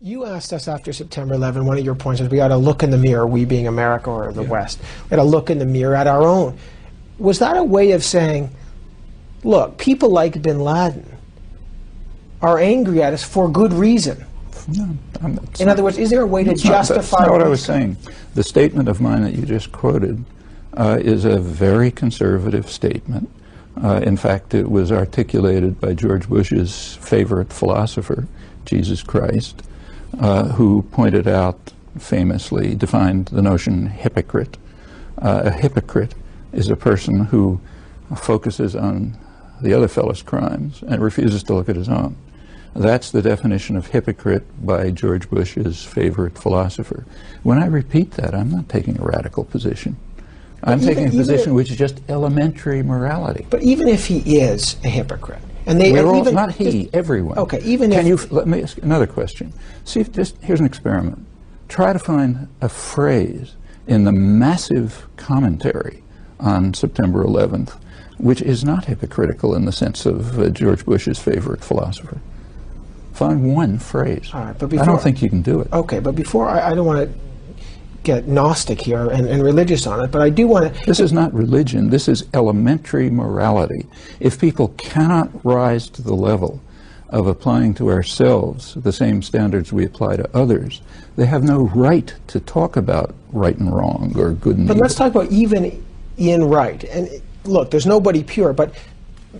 You asked us after September 11, one of your points was we ought to look in the mirror, we being America or the West, we ought to look in the mirror at our own. Was that a way of saying, look, people like bin Laden are angry at us for good reason? No, in other words, is there a way to justify... That's not what I was saying. The statement of mine that you just quoted is a very conservative statement. In fact, it was articulated by George Bush's favorite philosopher, Jesus Christ, who pointed out, famously defined the notion hypocrite. A hypocrite is a person who focuses on the other fellow's crimes and refuses to look at his own. That's the definition of hypocrite by George Bush's favorite philosopher. When I repeat that, I'm not taking a radical position. I'm taking a position which is just elementary morality. But even if he is a hypocrite, and they We're all, even, not he, everyone. Okay, even Can if... you, let me ask another question. See if just, here's an experiment. Try to find a phrase in the massive commentary on September 11th which is not hypocritical in the sense of George Bush's favorite philosopher. Find one phrase. All right, but before, I don't think you can do it. Okay, but before, I don't want to get Gnostic here and religious on it, but I do want to... This is not religion. This is elementary morality. If people cannot rise to the level of applying to ourselves the same standards we apply to others, they have no right to talk about right and wrong or good and evil. But let's talk about even in right. And look, there's nobody pure, but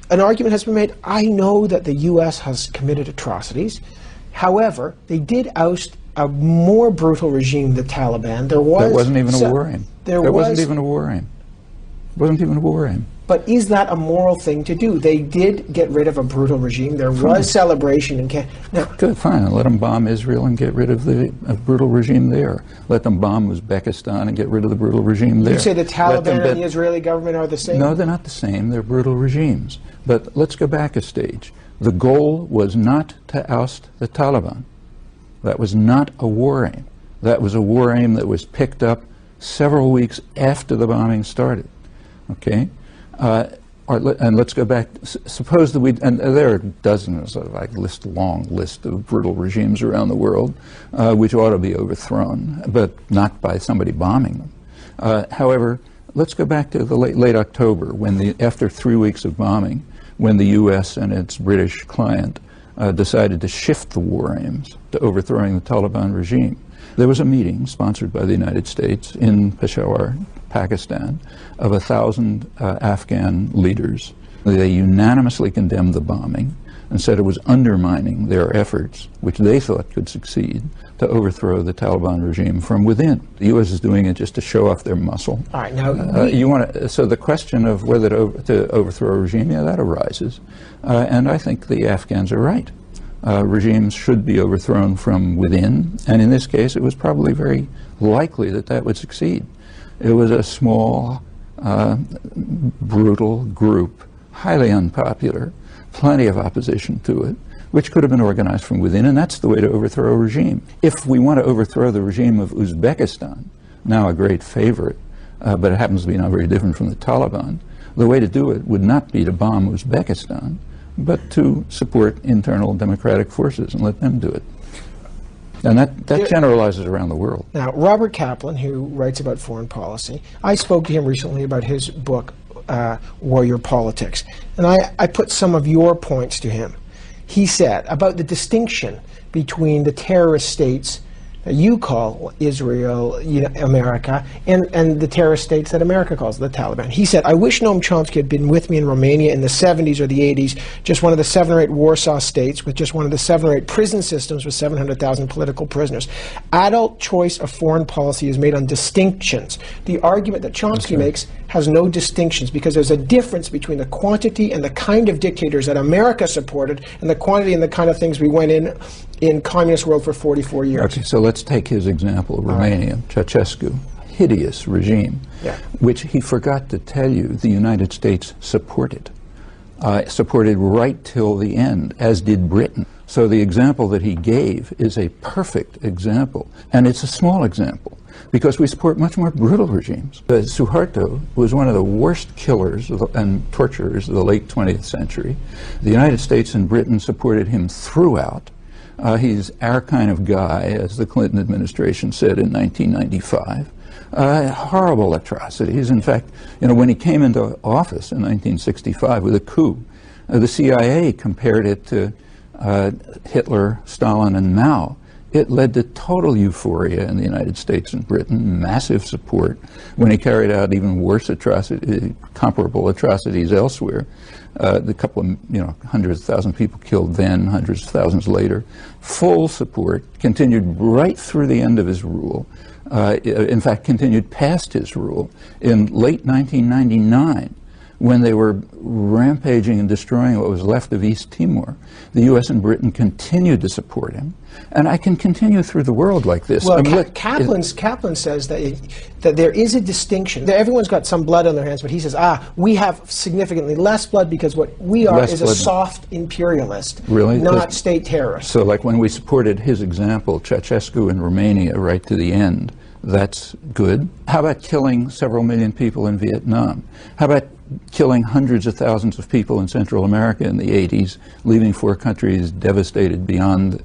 an argument has been made. I know that the U.S. has committed atrocities. However, they did oust a more brutal regime, the Taliban. There wasn't even a war aim. There wasn't even a war aim. Wasn't even a war aim. But is that a moral thing to do? They did get rid of a brutal regime. There was celebration in Canada. Now, good, fine. Let them bomb Israel and get rid of the brutal regime there. Let them bomb Uzbekistan and get rid of the brutal regime there. You say the Taliban and the Israeli government are the same? No, they're not the same. They're brutal regimes. But let's go back a stage. The goal was not to oust the Taliban. That was not a war aim. That was a war aim that was picked up several weeks after the bombing started. Okay? And let's go back. Suppose that and there are dozens of, long list of brutal regimes around the world which ought to be overthrown, but not by somebody bombing them. However, let's go back to the late October, when after 3 weeks of bombing, when the U.S. and its British client decided to shift the war aims to overthrowing the Taliban regime. There was a meeting sponsored by the United States in Peshawar, Pakistan, of 1,000 Afghan leaders. They unanimously condemned the bombing and said it was undermining their efforts, which they thought could succeed, to overthrow the Taliban regime from within. The U.S. is doing it just to show off their muscle. All right, now so the question of whether to overthrow a regime, that arises. And I think the Afghans are right. Regimes should be overthrown from within, and in this case it was probably very likely that that would succeed. It was a small, brutal group, highly unpopular, plenty of opposition to it, which could have been organized from within, and that's the way to overthrow a regime. If we want to overthrow the regime of Uzbekistan, now a great favorite, but it happens to be not very different from the Taliban, the way to do it would not be to bomb Uzbekistan, but to support internal democratic forces and let them do it. And that generalizes around the world. Now, Robert Kaplan, who writes about foreign policy, I spoke to him recently about his book, Warrior Politics, and I put some of your points to him. He said about the distinction between the terrorist states that you call Israel, America, and the terrorist states that America calls the Taliban. He said, I wish Noam Chomsky had been with me in Romania in the 70s or the 80s, just one of the 7 or 8 Warsaw states with just one of the 7 or 8 prison systems with 700,000 political prisoners. Adult choice of foreign policy is made on distinctions. The argument that Chomsky makes has no distinctions because there's a difference between the quantity and the kind of dictators that America supported and the quantity and the kind of things we went in communist world for 44 years. Okay, so let's take his example, Romania, Ceausescu, hideous regime, which he forgot to tell you the United States supported. Supported right till the end, as did Britain. So the example that he gave is a perfect example, and it's a small example, because we support much more brutal regimes. Suharto was one of the worst killers and torturers of the late 20th century. The United States and Britain supported him throughout. He's our kind of guy, as the Clinton administration said in 1995. Horrible atrocities. In fact, when he came into office in 1965 with a coup, the CIA compared it to Hitler, Stalin, and Mao. It led to total euphoria in the United States and Britain, massive support. When he carried out even worse comparable atrocities elsewhere, the couple of, hundreds of thousands of people killed then, hundreds of thousands later, full support, continued right through the end of his rule. In fact, continued past his rule. In late 1999, when they were rampaging and destroying what was left of East Timor, the U.S. and Britain continued to support him. And I can continue through the world like this. Well, Kaplan says that there is a distinction. That everyone's got some blood on their hands, but he says, we have significantly less blood because what we are is a soft imperialist, not state terrorist. So like when we supported his example, Ceausescu in Romania, right to the end, that's good. How about killing several million people in Vietnam? How about killing hundreds of thousands of people in Central America in the 80s, leaving 4 countries devastated beyond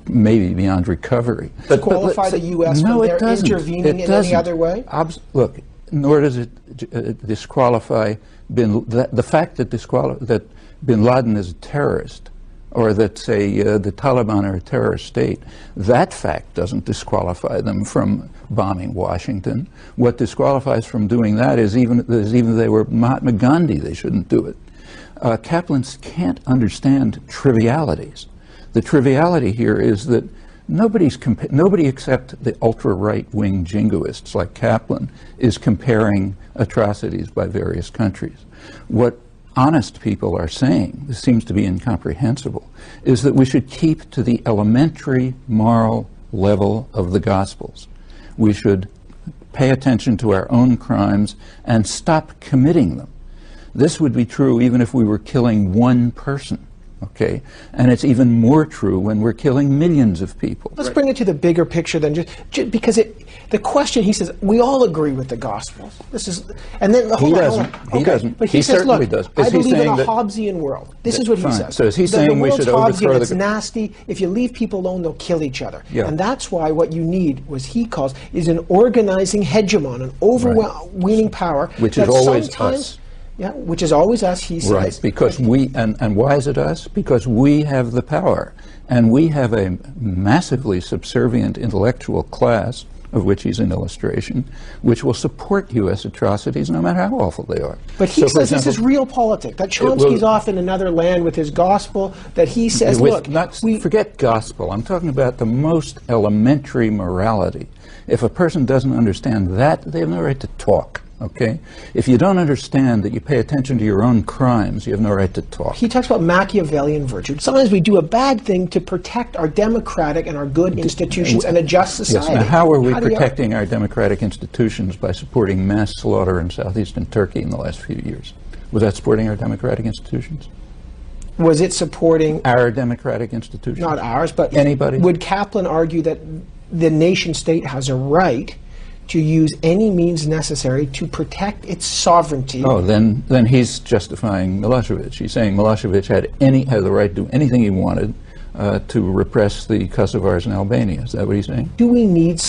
maybe beyond recovery. Qualify the U.S. from their intervening in any other way? Look, nor does it disqualify the fact that bin Laden is a terrorist, or that, say, the Taliban are a terrorist state, that fact doesn't disqualify them from bombing Washington. What disqualifies from doing that is even if they were Mahatma Gandhi, they shouldn't do it. Kaplans can't understand trivialities. The triviality here is that nobody except the ultra-right-wing jingoists like Kaplan is comparing atrocities by various countries. What honest people are saying, this seems to be incomprehensible, is that we should keep to the elementary moral level of the Gospels. We should pay attention to our own crimes and stop committing them. This would be true even if we were killing one person. Okay, and it's even more true when we're killing millions of people. Let's bring it to the bigger picture then, just because the question, he says, we all agree with the Gospels. This is, and then he doesn't. He doesn't. But he says, look, does. I believe in a Hobbesian world. This is what he says. So is he saying we should overthrow the? It's nasty. If you leave people alone, they'll kill each other. Yeah. And that's why what you need, what he calls, is an organizing hegemon, an overweening power, which is always us. Yeah, which is always us, he says. Right, because and why is it us? Because we have the power. And we have a massively subservient intellectual class, of which he's an illustration, which will support U.S. atrocities no matter how awful they are. But he says this is real politics, that Chomsky's off in another land with his gospel, that he says, forget gospel. I'm talking about the most elementary morality. If a person doesn't understand that, they have no right to talk. Okay? If you don't understand that you pay attention to your own crimes, you have no right to talk. He talks about Machiavellian virtue. Sometimes we do a bad thing to protect our democratic and our good institutions and a just society. Yes. Now, how are we protecting our democratic institutions by supporting mass slaughter in southeastern Turkey in the last few years? Was that supporting our democratic institutions? Was it supporting our democratic institutions? Not ours, but anybody. Would Kaplan argue that the nation state has a right to use any means necessary to protect its sovereignty? Oh, then he's justifying Milosevic. He's saying Milosevic had the right to do anything he wanted to repress the Kosovars in Albania. Is that what he's saying? Do we need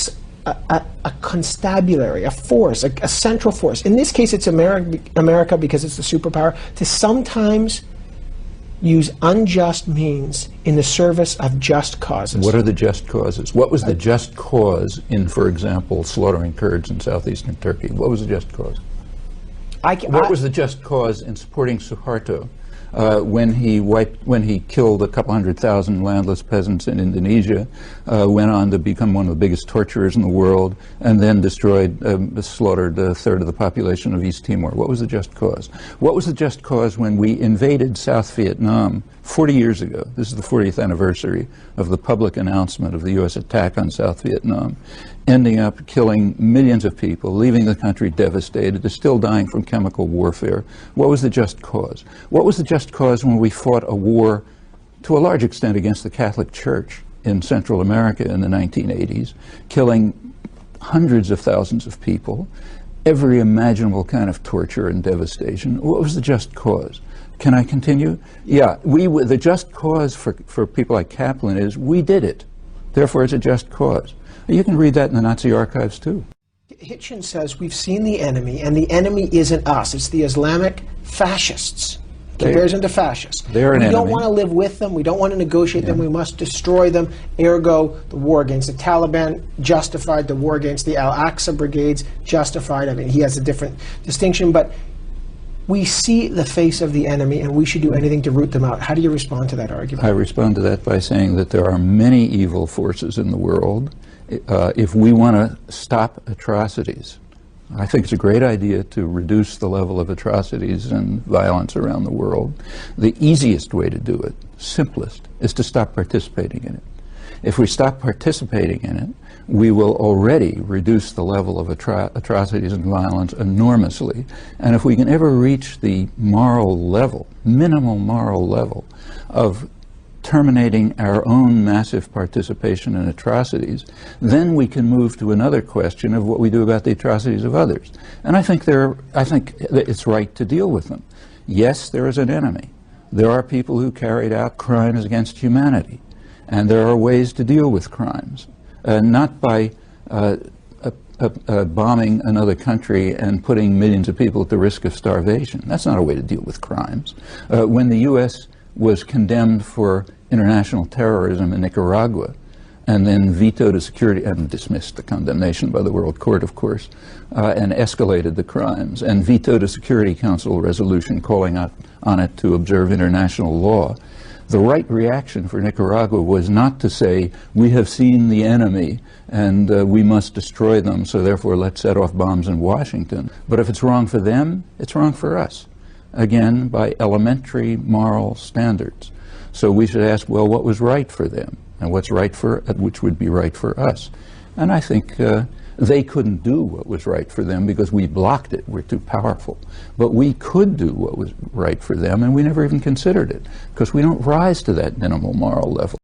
a constabulary, a force, a central force? In this case, it's America because it's the superpower, to sometimes use unjust means in the service of just causes. What are the just causes? What was the just cause in, for example, slaughtering Kurds in southeastern Turkey? What was the just cause? What was the just cause in supporting Suharto when he killed a couple 100,000 landless peasants in Indonesia, went on to become one of the biggest torturers in the world, and then slaughtered a third of the population of East Timor? What was the just cause? What was the just cause when we invaded South Vietnam 40 years ago? This is the 40th anniversary of the public announcement of the U.S. attack on South Vietnam, ending up killing millions of people, leaving the country devastated. They're still dying from chemical warfare. What was the just cause? What was the just cause when we fought a war, to a large extent, against the Catholic Church in Central America in the 1980s, killing hundreds of thousands of people, every imaginable kind of torture and devastation. What was the just cause? Can I continue? Yeah, the just cause for people like Kaplan is we did it. Therefore, it's a just cause. You can read that in the Nazi archives, too. Hitchens says we've seen the enemy, and the enemy isn't us. It's the Islamic fascists. Compares them to fascists. They're an enemy. We don't want to live with them. We don't want to negotiate them. We must destroy them. Ergo, the war against the Taliban justified. The war against the Al-Aqsa brigades justified. I mean, he has a different distinction, but we see the face of the enemy, and we should do anything to root them out. How do you respond to that argument? I respond to that by saying that there are many evil forces in the world. If we want to stop atrocities, I think it's a great idea to reduce the level of atrocities and violence around the world. The easiest way to do it, simplest, is to stop participating in it. If we stop participating in it, we will already reduce the level of atrocities and violence enormously. And if we can ever reach the moral level, minimal moral level, of terminating our own massive participation in atrocities, then we can move to another question of what we do about the atrocities of others. And I think it's right to deal with them. Yes, there is an enemy. There are people who carried out crimes against humanity, and there are ways to deal with crimes, not by bombing another country and putting millions of people at the risk of starvation. That's not a way to deal with crimes. When the U.S. was condemned for international terrorism in Nicaragua, and then vetoed a security, and dismissed the condemnation by the World Court, of course, and escalated the crimes, and vetoed a Security Council resolution calling on it to observe international law. The right reaction for Nicaragua was not to say, we have seen the enemy and we must destroy them, so therefore let's set off bombs in Washington. But if it's wrong for them, it's wrong for us. Again, by elementary moral standards. So we should ask, well, what was right for them? And what's right which would be right for us? And I think they couldn't do what was right for them because we blocked it. We're too powerful. But we could do what was right for them, and we never even considered it because we don't rise to that minimal moral level.